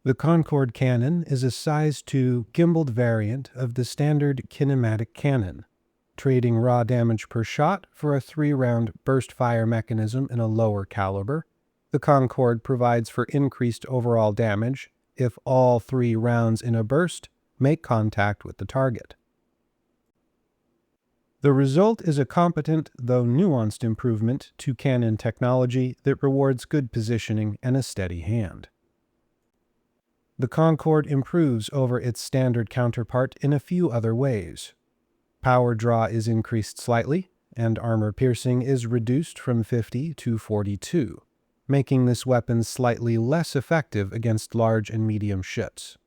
The Concord Cannon is a size 2 gimbaled variant of the standard Kinematic Cannon, trading raw damage per shot for a 3-round burst fire mechanism in a lower caliber. The Concord provides for increased overall damage if all 3 rounds in a burst make contact with the target. The result is a competent, though nuanced improvement to cannon technology that rewards good positioning and a steady hand. The Concord improves over its standard counterpart in a few other ways. Power draw is increased slightly, and armor piercing is reduced from 50 to 42, making this weapon slightly less effective against large and medium ships.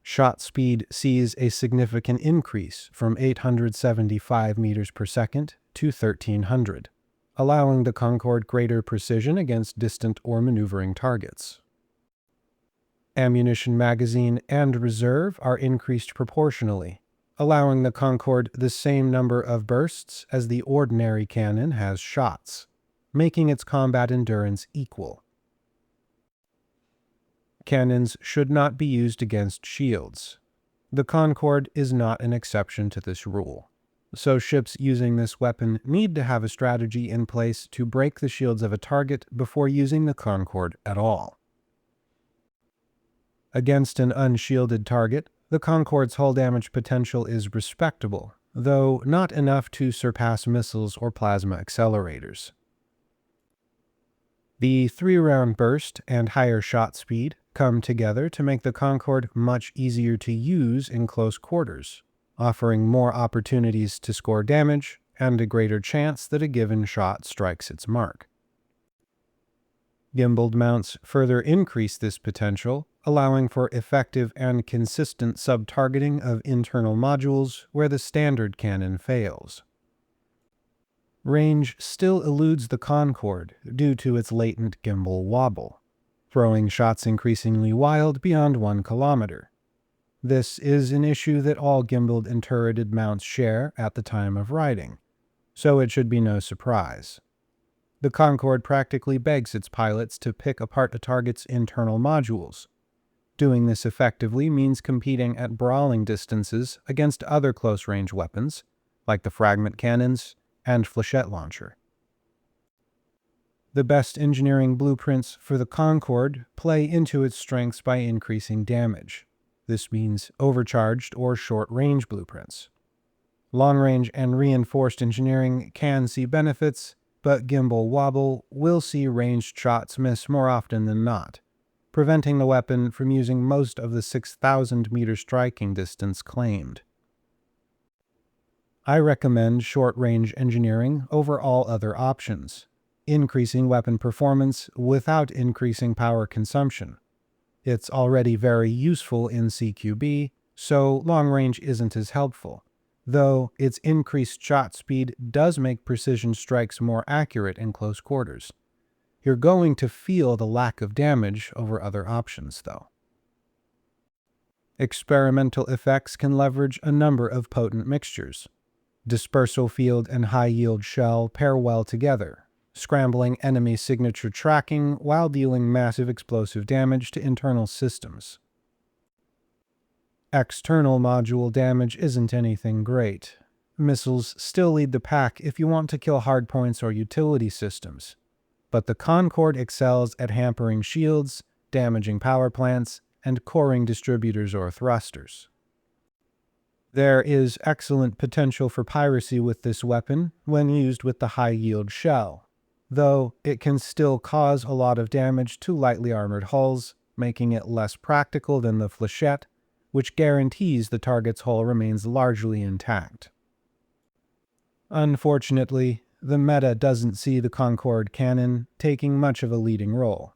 Shot speed sees a significant increase from 875 meters per second to 1300, allowing the Concord greater precision against distant or maneuvering targets. Ammunition magazine and reserve are increased proportionally, allowing the Concord the same number of bursts as the ordinary cannon has shots, making its combat endurance equal. Cannons should not be used against shields. The Concord is not an exception to this rule, so ships using this weapon need to have a strategy in place to break the shields of a target before using the Concord at all. Against an unshielded target, the Concord's hull damage potential is respectable, though not enough to surpass missiles or plasma accelerators. The 3-round burst and higher shot speed come together to make the Concord much easier to use in close quarters, offering more opportunities to score damage and a greater chance that a given shot strikes its mark. Gimbaled mounts further increase this potential, allowing for effective and consistent sub-targeting of internal modules where the standard cannon fails. Range still eludes the Concord due to its latent gimbal wobble, throwing shots increasingly wild beyond 1 kilometer. This is an issue that all gimbaled and turreted mounts share at the time of riding, so it should be no surprise. The Concord practically begs its pilots to pick apart a target's internal modules. Doing this effectively means competing at brawling distances against other close-range weapons, like the fragment cannons and flechette launcher. The best engineering blueprints for the Concord play into its strengths by increasing damage. This means overcharged or short-range blueprints. Long-range and reinforced engineering can see benefits, but gimbal wobble will see ranged shots miss more often than not, preventing the weapon from using most of the 6,000-meter striking distance claimed. I recommend short-range engineering over all other options, increasing weapon performance without increasing power consumption. It's already very useful in CQB, so long-range isn't as helpful, though its increased shot speed does make precision strikes more accurate in close quarters. You're going to feel the lack of damage over other options, though. Experimental effects can leverage a number of potent mixtures. Dispersal field and high-yield shell pair well together, scrambling enemy signature tracking while dealing massive explosive damage to internal systems. External module damage isn't anything great. Missiles still lead the pack if you want to kill hardpoints or utility systems, but the Concord excels at hampering shields, damaging power plants, and coring distributors or thrusters. There is excellent potential for piracy with this weapon when used with the high-yield shell, though it can still cause a lot of damage to lightly armored hulls, making it less practical than the flechette, which guarantees the target's hull remains largely intact. Unfortunately, the meta doesn't see the Concord Cannon taking much of a leading role.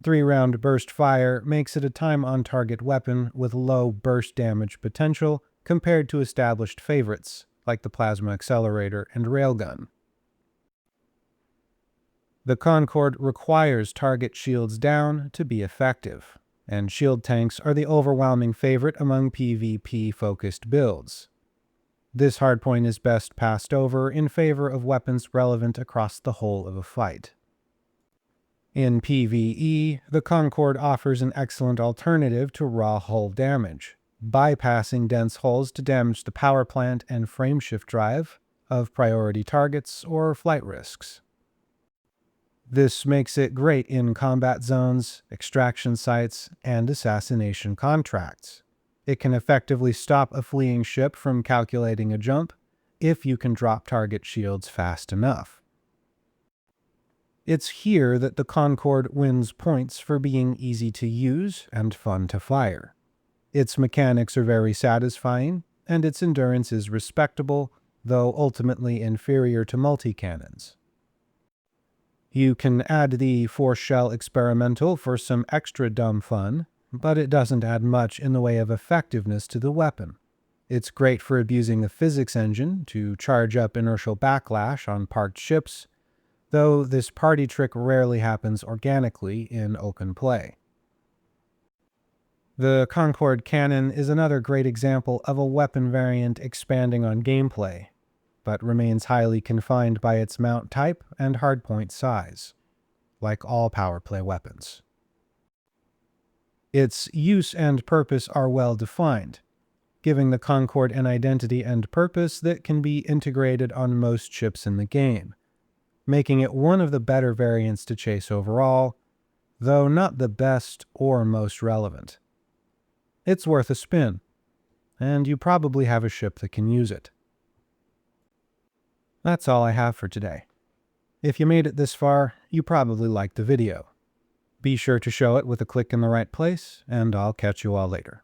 3-round burst fire makes it a time-on-target weapon with low burst damage potential compared to established favorites like the plasma accelerator and railgun. The Concord requires target shields down to be effective, and shield tanks are the overwhelming favorite among PvP-focused builds. This hardpoint is best passed over in favor of weapons relevant across the whole of a fight. In PvE, the Concord offers an excellent alternative to raw hull damage, bypassing dense hulls to damage the power plant and frameshift drive of priority targets or flight risks. This makes it great in combat zones, extraction sites, and assassination contracts. It can effectively stop a fleeing ship from calculating a jump if you can drop target shields fast enough. It's here that the Concord wins points for being easy to use and fun to fire. Its mechanics are very satisfying, and its endurance is respectable, though ultimately inferior to multi-cannons. You can add the Force Shell Experimental for some extra dumb fun, but it doesn't add much in the way of effectiveness to the weapon. It's great for abusing the physics engine to charge up inertial backlash on parked ships, though this party trick rarely happens organically in open play. The Concord Cannon is another great example of a weapon variant expanding on gameplay, but remains highly confined by its mount type and hardpoint size, like all power play weapons. Its use and purpose are well defined, giving the Concord an identity and purpose that can be integrated on most ships in the game, making it one of the better variants to chase overall, though not the best or most relevant. It's worth a spin, and you probably have a ship that can use it. That's all I have for today. If you made it this far, you probably liked the video. Be sure to show it with a click in the right place, and I'll catch you all later.